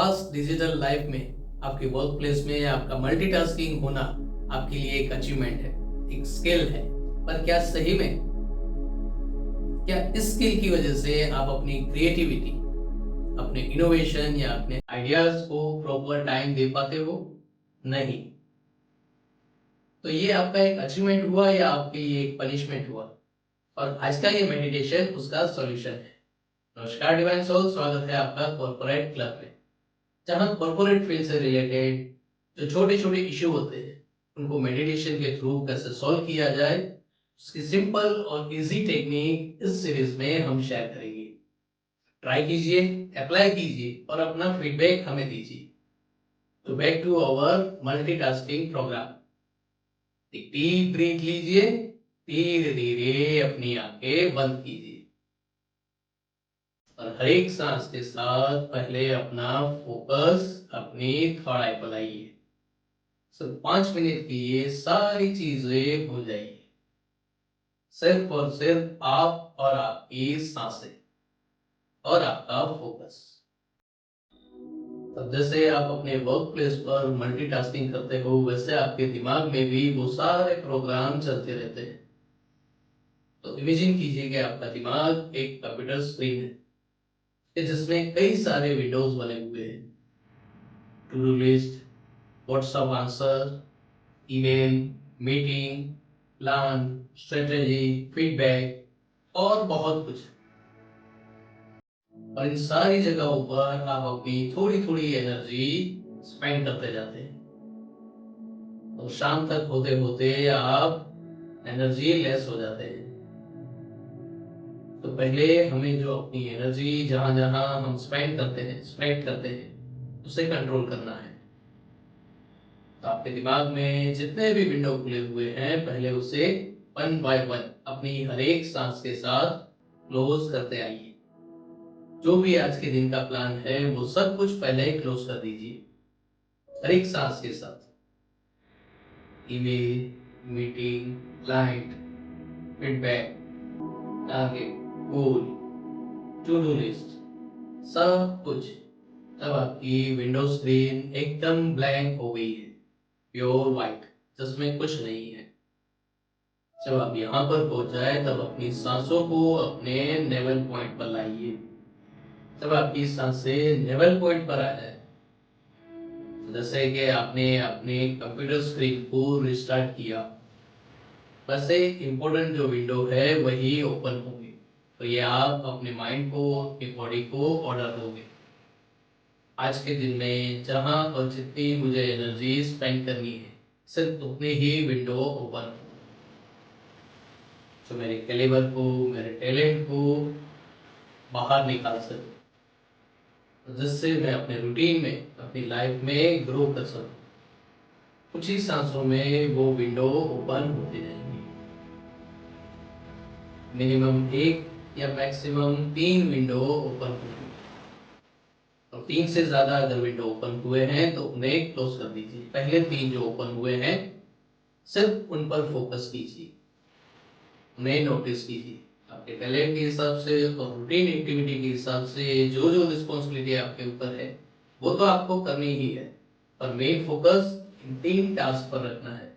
Fast digital life में आपके work place में आपका मल्टीटास्किंग होना आपके लिए एक अचीवमेंट है, एक स्किल है। पर क्या सही में, क्या इस स्किल की वजह से आप अपनी क्रिएटिविटी, अपने इनोवेशन या अपने आइडियाज को प्रॉपर टाइम दे पाते हो? नहीं। तो ये आपका एक अचीवमेंट हुआ या आपके लिए एक पनिशमेंट हुआ? और आज का ये मेडिटेशन उसका सॉल्यूशन है। नमस्कार डिवाइन सोल, स्वागत है आपका कॉर्पोरेट क्लब में, जहां कॉर्पोरेट फील्ड से रिलेटेड जो छोटे छोटे इश्यू होते हैं उनको मेडिटेशन के थ्रू कैसे सॉल्व किया जाए, उसकी सिंपल और इजी टेक्निक इस सीरीज में हम शेयर करेंगे। ट्राई कीजिए, अप्लाई कीजिए और अपना फीडबैक हमें दीजिए। तो back to our multitasking program. Deep breath लीजिए, धीरे धीरे अपनी आंखें बंद कीजिए और हर एक सांस के साथ पहले अपना फोकस अपनी थर्ड आई पर लाइए। सिर्फ 5 मिनट के लिए सारी चीजें भूल जाइए, सिर्फ और सिर्फ आप और आपकी सांसें और आपका फोकस। अब जैसे आप अपने वर्क प्लेस पर मल्टीटास्किंग करते हो, वैसे आपके दिमाग में भी वो सारे प्रोग्राम चलते रहते हैं। तो इमेजिन कीजिए कि आपका दिमाग एक कंप्यूटर स्क्रीन है जिसमें कई सारे विंडोज बने हुए हैं। To do list, WhatsApp answer, email, meeting, plan, strategy, feedback और बहुत कुछ। और इन सारी जगहों पर आप अपनी थोड़ी थोड़ी एनर्जी स्पेंड करते जाते हैं और शाम तक होते होते आप एनर्जी लेस हो जाते हैं। तो पहले हमें जो अपनी एनर्जी जहां जहां हम स्पेंड करते हैं उसे कंट्रोल करना है। तो आपके दिमाग में जितने भी विंडो खुले हुए हैं, पहले उसे वन बाय वन अपनी हर एक सांस के साथ क्लोज करते आइए। जो भी आज के दिन का प्लान है वो सब कुछ पहले क्लोज कर दीजिए, हर एक सांस के साथ। Email, meeting, client, feedback, target, goal, to do list, सब कुछ। तब आपकी विंडो स्क्रीन एकदम ब्लैंक हो गई है, प्योर व्हाइट, जिसमें कुछ नहीं है। जब आप यहाँ पर पहुंच जाए तब अपनी सांसों को अपने नेवल पॉइंट पर लाइए। जब आपकी सांसें नेवल पॉइंट पर आ जाए, जैसे कि आपने अपने कंप्यूटर स्क्रीन को रिस्टार्ट किया, वैसे इम्पोर्टेंट जो विंडो है वही ओपन होंगे। तो ये आप अपने माइंड को, अपनी बॉडी को ऑर्डर दोगे। आज के दिन में जहां और जितनी मुझे एनर्जी स्पेंड करनी है, सिर्फ उतनी ही विंडो ओपन हो जो मेरे कैलिबर को, मेरे टैलेंट को बाहर निकाल सके, जिससे मैं अपने रूटीन में, अपनी लाइफ में ग्रो कर सकूं। कुछ ही सांसों में वो विंडो ओपन होते जाएंगे। मिनिमम एक या मैक्सिमम 3 विंडो ओपन होंगे और 3 से ज्यादा अगर विंडो ओपन हुए हैं तो उन्हें क्लोज कर दीजिए। पहले 3 जो ओपन हुए हैं सिर्फ उन पर फोकस कीजिए, उन्हें नोटिस कीजिए। आपके टैलेंट के हिसाब से और रूटीन एक्टिविटी के हिसाब से जो जो रिस्पॉन्सिबिलिटी आपके ऊपर है वो तो आपको करनी ही है, पर मेन फोकस इन 3 टास्क पर रखना है।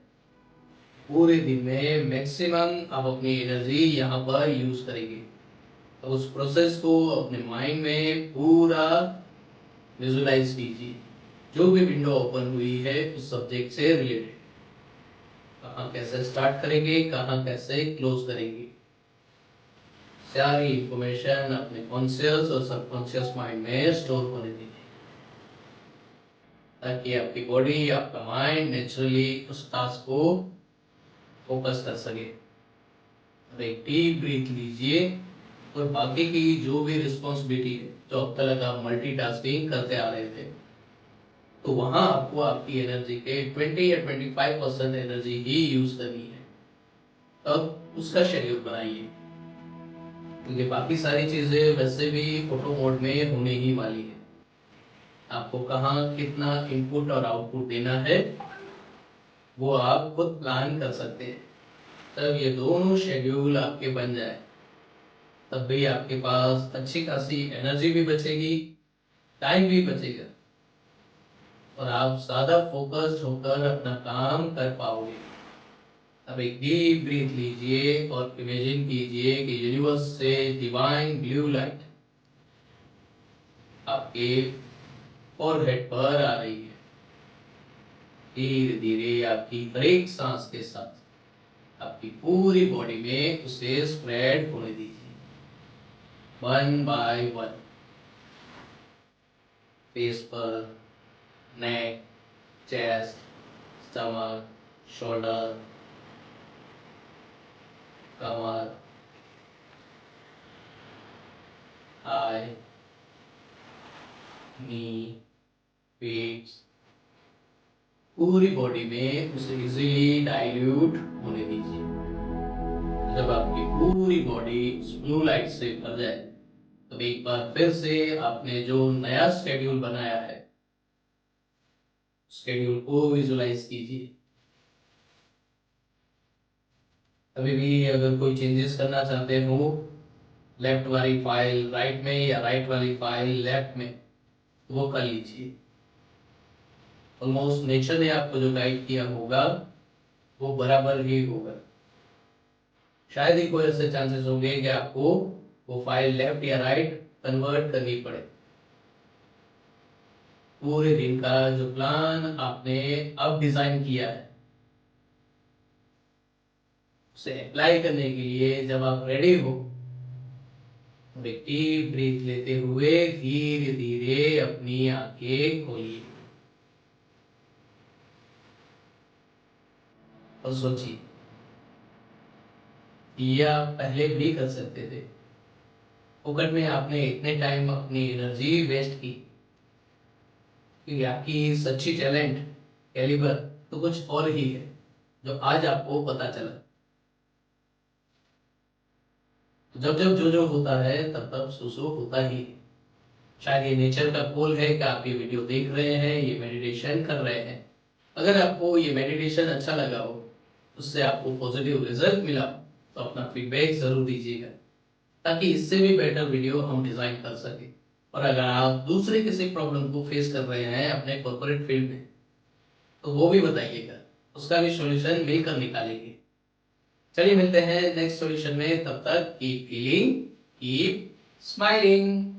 पूरे दिन में मैक्सिमम आप अपनी एनर्जी यहाँ पर यूज करेंगे। तो उस प्रोसेस को अपने माइंड में पूरा विजुलाइज कीजिए। जो भी विंडो ओपन हुई है उस सब्जेक्ट से रिलेटेड, कहाँ कैसे स्टार्ट करेंगे, कहाँ कैसे क्लोज करेंगे, सारी इंफॉर्मेशन अपने कॉन्शियस और सबकॉन्शियस माइंड में स्टोर होने दीजिए, ताकि आपकी बॉडी, आपका माइंड नेचुरली उस टास्क को फोकस कर सके। और एक डीप ब्रीथ लीजिए और बाकी की जो भी रिस्पॉन्सिबिलिटी है, जो अब तक आप मल्टीटास्किंग करते आ रहे थे, तो वहां आपको आपकी एनर्जी के 20 या 25% एनर्जी ही यूज करनी है। तब उसका शेड्यूल बनाइए, क्योंकि बाकी सारी चीजें वैसे भी ऑटो मोड में होने ही वाली है। आपको कहाँ कितना इनपुट और आउटपुट देना है वो आप खुद प्लान कर सकते हैं। तब ये दोनों शेड्यूल आपके बन जाए, तब भी आपके पास अच्छी खासी एनर्जी भी बचेगी, टाइम भी बचेगा और आप ज़्यादा फोकस्ड होकर अपना काम कर पाओगे। अब एक डीप ब्रीथ लीजिए और इमेजिन कीजिए कि यूनिवर्स से डिवाइन ब्लू लाइट आपके फॉरहेड पर आ रही है। धीरे धीरे आपकी हर एक सांस के साथ आपकी पूरी बॉडी में उसे स्प्रेड होने दीजिए, वन बाय वन। फेस पर, नेक, चेस्ट, स्टमक, शोल्डर, कमर, थाई, नी, फीट, पूरी बॉडी में उसे इजीली डाइल्यूट होने दीजिए। जब आपकी पूरी बॉडी ब्लू लाइट से भर जाए तो एक बार फिर से आपने जो नया शेड्यूल बनाया है, शेड्यूल को विजुलाइज कीजिए। अभी भी अगर कोई चेंजेस करना चाहते हो लेफ्ट वाली फाइल राइट में या राइट वाली फाइल लेफ्ट में, वो कर लीजिए। ऑलमोस्ट नेचर ने आपको जो गाइड किया होगा वो बराबर ही होगा। शायद ही कोई ऐसे चांसेस होंगे कि आपको वो फाइल लेफ्ट या राइट कन्वर्ट करनी पड़े। पूरे दिन का जो प्लान आपने अब डिजाइन किया है उसे अप्लाई करने के लिए जब आप रेडी हो, एक डीप ब्रीथ लेते हुए धीरे धीरे अपनी आंखें खोलिए और सोचिए, ये आप पहले भी कर सकते थे। फोकट में आपने इतने टाइम अपनी एनर्जी वेस्ट की कि आपकी सच्ची टैलेंट कैलिबर तो कुछ और ही है जो आज आपको पता चला। तो जब जब जो जो होता है तब तब सो होता ही है। शायद ये नेचर का कॉल है कि आप ये वीडियो देख रहे हैं, ये मेडिटेशन कर रहे हैं। अगर आपको ये मेडिटेशन अच्छा लगा हो, उससे आपको पॉजिटिव रिजल्ट मिला हो, तो अपना फीडबैक जरूर दीजिएगा ताकि इससे भी बेटर वीडियो हम डिजाइन कर सके। और अगर आप दूसरे किसी प्रॉब्लम को फेस कर रहे हैं अपने कॉर्पोरेट फील्ड में, तो वो भी बताइएगा, उसका भी सॉल्यूशन मिलकर निकालेंगे। चलिए मिलते हैं नेक्स्ट सॉल्यूशन में, तब तक कीप फीलिंग, कीप स्माइलिंग।